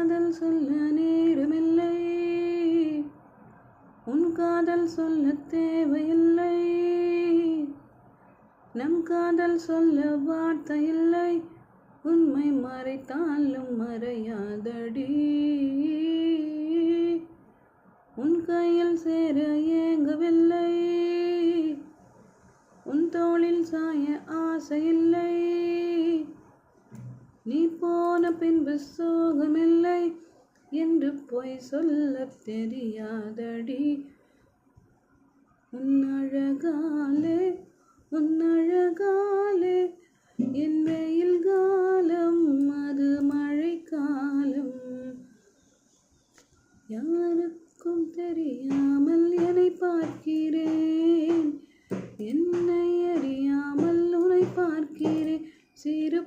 காதல் சொல்ல நேரமில்லை, உன் காதல் சொல்ல தேவையில்லை, நம் காதல் சொல்ல வார்த்தை இல்லை, உண்மை மறைத்தாலும் மறையாதடி. உன் கையில் சேர ஏங்கவில்லை, உன் தோளில் சாய ஆசையில்லை, நீ போன பின்பு சோகமில்லை என்று பொய் சொல்ல தெரியாதடி. உன் அழகாலே என் வெயில் காலம் அது மழைக்காலம். யாருக்கும் தெரியாமல் என்னை பார்க்கிறேன், என்னை அறியாமல் உன்னை பார்க்கிறேன். சிறு